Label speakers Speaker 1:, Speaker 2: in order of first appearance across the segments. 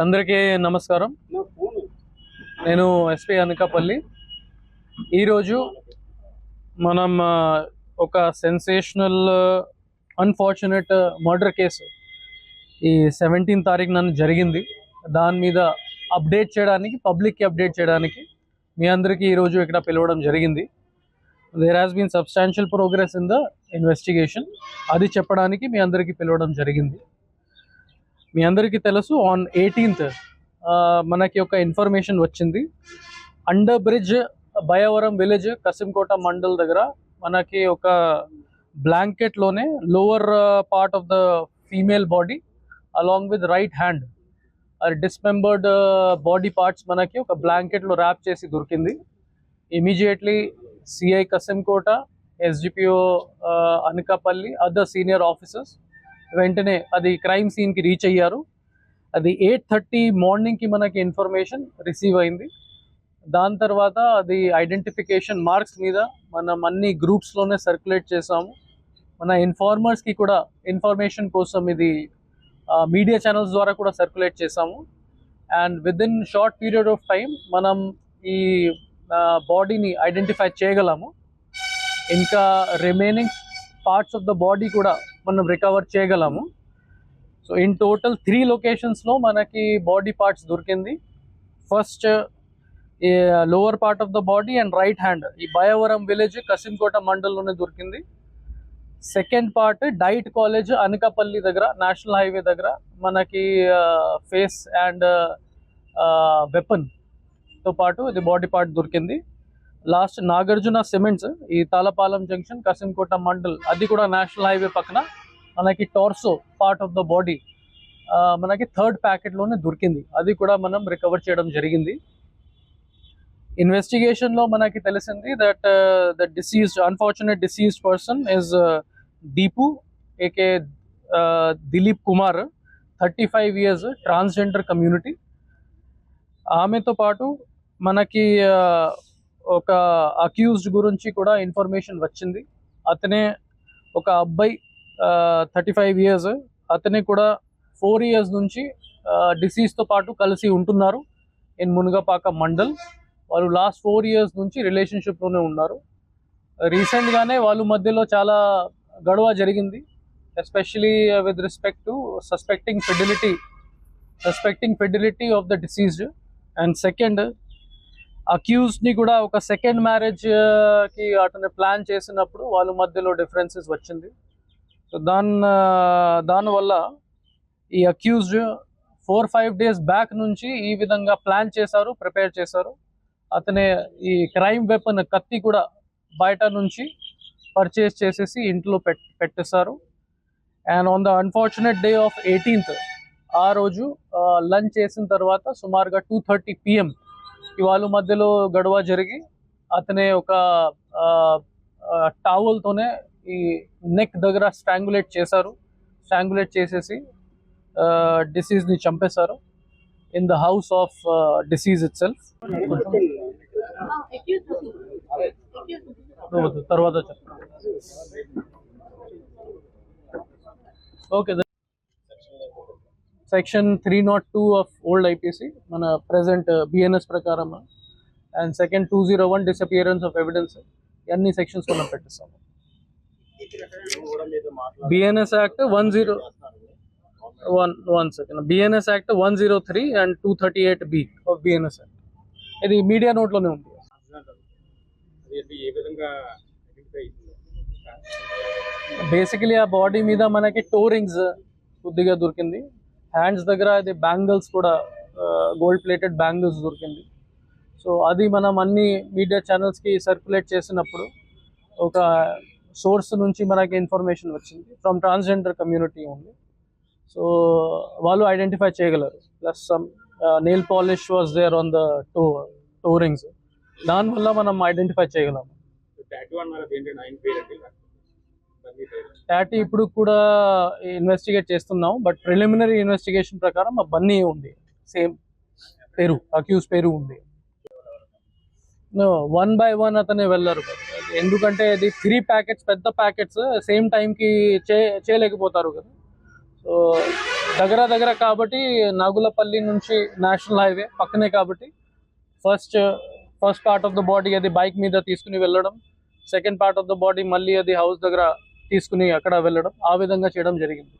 Speaker 1: అందరికీ నమస్కారం. నేను ఎస్పీ అనకాపల్లి. ఈరోజు మనం ఒక సెన్సేషనల్ అన్ఫార్చునేట్ మర్డర్ కేసు ఈ 17 తారీఖున జరిగింది. దాని మీద అప్డేట్ చేయడానికి, పబ్లిక్కి అప్డేట్ చేయడానికి మీ అందరికీ ఈరోజు ఇక్కడ పిలవడం జరిగింది. There has been substantial progress in the investigation. అది చెప్పడానికి మీ అందరికీ పిలవడం జరిగింది. మీ అందరికీ తెలుసు, ఆన్ 18th మనకి ఒక ఇన్ఫర్మేషన్ వచ్చింది. Under bridge Bayavaram village Kasimkota mandal దగ్గర మనకి ఒక బ్లాంకెట్లోనే lower part of the female body along with right hand dismembered body parts మనకి ఒక బ్లాంకెట్లో ర్యాప్ చేసి దొరికింది. Immediately CI Kasimkota, SDPO Anakapalli, other senior officers వెంటనే అది క్రైమ్ సీన్కి రీచ్ అయ్యారు. అది 8:30 మార్నింగ్కి మనకి ఇన్ఫర్మేషన్ రిసీవ్ అయింది. దాని తర్వాత అది ఐడెంటిఫికేషన్ మార్క్స్ మీద మనం అన్ని గ్రూప్స్లోనే సర్క్యులేట్ చేసాము. మన ఇన్ఫార్మర్స్కి కూడా ఇన్ఫర్మేషన్ కోసం ఇది మీడియా ఛానల్స్ ద్వారా కూడా సర్క్యులేట్ చేసాము. And with in short period of time మనం ఈ బాడీని ఐడెంటిఫై చేయగలము. ఇంకా remaining parts of the body కూడా మనం రికవర్ చేయగలము. సో ఇన్ టోటల్ 3 లొకేషన్స్లో మనకి బాడీ పార్ట్స్ దొరికింది. ఫస్ట్ ఈ lower part of the body and right hand ఈ బయవరం విలేజ్ కసింకోట మండల్లోనే దొరికింది. Second part diet college Anakapalli దగ్గర, నేషనల్ హైవే దగ్గర మనకి ఫేస్ అండ్ వెపన్తో పాటు ఇది బాడీ పార్ట్ దొరికింది. లాస్ట్ నాగార్జున సిమెంట్స్ ఈ తాళపాలెం జంక్షన్ కసింకోట మండల్, అది కూడా నేషనల్ హైవే పక్కన మనకి torso part of the body మనకి థర్డ్ ప్యాకెట్లోనే దొరికింది. అది కూడా మనం రికవర్ చేయడం జరిగింది. ఇన్వెస్టిగేషన్లో మనకి తెలిసింది that the diseased unfortunate deceased person is Deepu AK Dilip Kumar, 35 years, transgender community. ఆమెతో పాటు మనకి ఒక అక్యూజ్డ్ గురించి కూడా ఇన్ఫర్మేషన్ వచ్చింది. అతనే ఒక అబ్బాయి 35 years, అతనే కూడా 4 years నుంచి డిసీజ్తో పాటు కలిసి ఉంటున్నారు ఇన్ మునగపాక మండల్. వాళ్ళు లాస్ట్ 4 years నుంచి రిలేషన్షిప్లోనే ఉన్నారు. రీసెంట్గానే వాళ్ళ మధ్యలో చాలా గొడవ జరిగింది, especially with respect to suspecting fidelity of the deceased. And second, అక్యూజ్డ్ని కూడా ఒక సెకండ్ మ్యారేజ్కి అతను ప్లాన్ చేసినప్పుడు వాళ్ళ మధ్యలో డిఫరెన్సెస్ వచ్చింది. సో దానివల్ల ఈ అక్యూజ్డ్ 4-5 days బ్యాక్ నుంచి ఈ విధంగా ప్లాన్ చేశారు, ప్రిపేర్ చేశారు. అతనే ఈ క్రైమ్ వెపన్ కత్తి కూడా బయట నుంచి పర్చేస్ చేసేసి ఇంట్లో పెట్టేశారు. And on the unfortunate day of 18th ఆ రోజు లంచ్ చేసిన తర్వాత సుమారుగా 2:30 PM వాళ్ళ మధ్యలో గొడవ జరిగి అతనే ఒక టావల్తోనే ఈ నెక్ దగ్గర స్ట్రాంగులేట్ చేసేసి డిసీజ్ని చంపేశారు in the house of deceased itself. తర్వాత okay, section 302 of old IPC మన ప్రెసెంట్ బిఎన్ఎస్ ప్రకారం, and section 201 disappearance of evidence, అన్ని సెక్షన్స్ మనం పెట్టిస్తాము. BNS act BNS act 103 and 238B of BNS act. ఇది మీడియా నోట్లోనే ఉంది. బేసికలీ ఆ బాడీ మీద మనకి టోరింగ్స్ కొద్దిగా దొరికింది. హ్యాండ్స్ దగ్గర అది బ్యాంగిల్స్ కూడా, గోల్డ్ ప్లేటెడ్ బ్యాంగిల్స్ దొరికింది. సో అది మనం అన్ని మీడియా ఛానల్స్కి సర్క్యులేట్ చేసినప్పుడు ఒక సోర్స్ నుంచి మనకి ఇన్ఫర్మేషన్ వచ్చింది ఫ్రమ్ ట్రాన్స్జెండర్ కమ్యూనిటీ ఉంది. సో వాళ్ళు ఐడెంటిఫై చేయగలరు. Plus some nail polish was there on the toe rings, దానివల్ల మనం ఐడెంటిఫై చేయగలము. టాటూ ఇప్పుడు కూడా ఇన్వెస్టిగేట్ చేస్తున్నాం, బట్ ప్రిలిమినరీ ఇన్వెస్టిగేషన్ ప్రకారం బన్నీ ఉంది, సేమ్ పేరు, అక్యూజ్ పేరు ఉంది. వన్ బై వన్ అతనే వెళ్ళరు, ఎందుకంటే ఇది 3 ప్యాకెట్స్, పెద్ద ప్యాకెట్స్ సేమ్ టైంకి చేయలేకపోతారు కదా. సో దగ్గర దగ్గర కాబట్టి నాగులపల్లి నుంచి నేషనల్ హైవే పక్కనే కాబట్టి first part of the body అది బైక్ మీద తీసుకుని వెళ్ళడం, second part of the body మళ్ళీ అది హౌస్ దగ్గర తీసుకుని అక్కడ వెళ్ళడం, ఆ విధంగా చేయడం జరిగింది.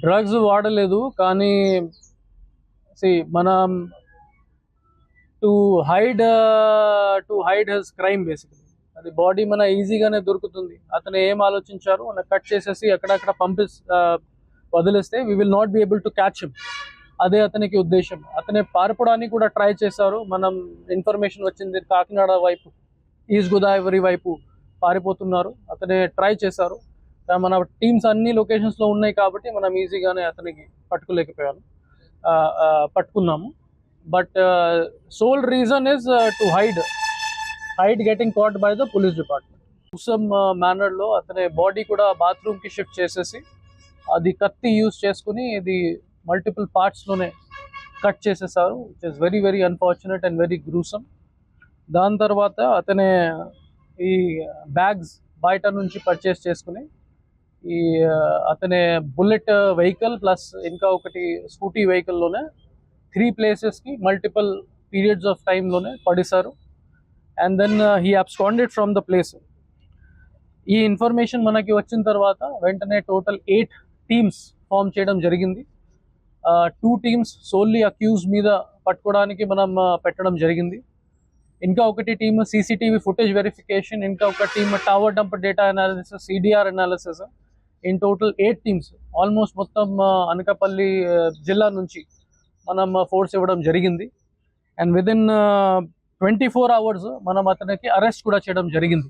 Speaker 1: డ్రగ్స్ వాడలేదు, కానీ మనం to hide his crime basically. అది బాడీ మన ఈజీగానే దొరుకుతుంది. అతను ఏం ఆలోచించారు, కట్ చేసేసి అక్కడక్కడ వదిలేస్తే we will not be able to catch him. అదే అతనికి ఉద్దేశం. అతనే పారిపోవడానికి కూడా ట్రై చేశారు. మనం ఇన్ఫర్మేషన్ వచ్చింది కాకినాడ వైపు, ఈస్ట్ గోదావరి వైపు పారిపోతున్నారు, అతనే ట్రై చేశారు. మన టీమ్స్ అన్ని లొకేషన్స్లో ఉన్నాయి కాబట్టి మనం ఈజీగానే అతనికి పట్టుకున్నాము. But sole reason is to hide getting caught by the police department. Some మేనర్లో అతని బాడీ కూడా బాత్రూమ్కి షిఫ్ట్ చేసేసి అది కత్తి యూజ్ చేసుకుని ఇది మల్టిపుల్ పార్ట్స్లోనే కట్ చేసేసారు, which is very very unfortunate and very gruesome. దాని తర్వాత అతనే ఈ బ్యాగ్స్ బయట నుంచి పర్చేస్ చేసుకుని ఈ అతనే బుల్లెట్ వెహికల్ ప్లస్ ఇంకా ఒకటి స్కూటీ వెహికల్లోనే 3 ప్లేసెస్కి మల్టిపుల్ పీరియడ్స్ ఆఫ్ టైంలోనే పడేశారు. And then he absconded from the place. ఈ ఇన్ఫర్మేషన్ మనకి వచ్చిన తర్వాత వెంటనే టోటల్ 8 టీమ్స్ ఫామ్ చేయడం జరిగింది. 2 టీమ్స్ సోల్లీ అక్యూజ్ మీద పట్టుకోవడానికి మనం పెట్టడం జరిగింది. ఇంకా ఒకటి టీమ్ సీసీటీవీ ఫుటేజ్ వెరిఫికేషన్, ఇంకా ఒక team tower dump data analysis, CDR analysis. In total 8 teams almost మొత్తం అనకాపల్లి జిల్లా నుంచి మనం ఫోర్స్ ఇవ్వడం జరిగింది. అండ్ విదిన్ 24 hours మనం అతనికి అరెస్ట్ కూడా చేయడం జరిగింది.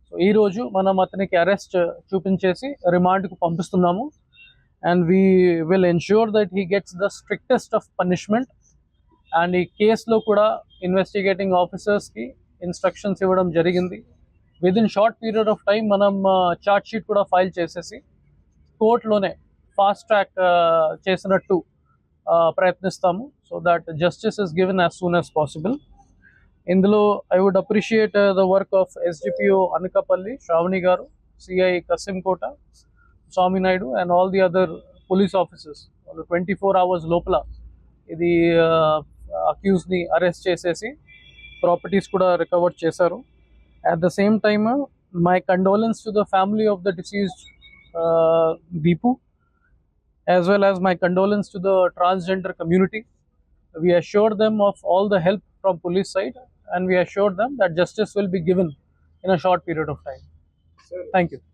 Speaker 1: సో ఈరోజు మనం అతనికి అరెస్ట్ చూపించేసి రిమాండ్కు పంపిస్తున్నాము. And we will ensure that he gets the strictest of punishment. And ఈ కేసులో కూడా ఇన్వెస్టిగేటింగ్ ఆఫీసర్స్కి ఇన్స్ట్రక్షన్స్ ఇవ్వడం జరిగింది. Within short period of time మనం ఛార్జ్ షీట్ కూడా ఫైల్ చేసేసి కోర్టులోనే ఫాస్ట్ ట్రాక్ చేసినట్టు ప్రయత్నిస్తాము, so that justice is given as soon as possible. ఇందులో I would appreciate the work of SDPO Anakapalli Sravani garu, CI Kasimkota Swamy Naidu and all the other police officers. వాళ్ళు 24 hours లోపల ఇది అక్యూజ్ని అరెస్ట్ చేసేసి ప్రాపర్టీస్ కూడా రికవర్ చేశారు. At the same time my condolence to the family of the diseased Deepu, as well as my condolence to the transgender community. We assure them of all the help from police side, and we assure them that justice will be given in a short period of time. Thank you.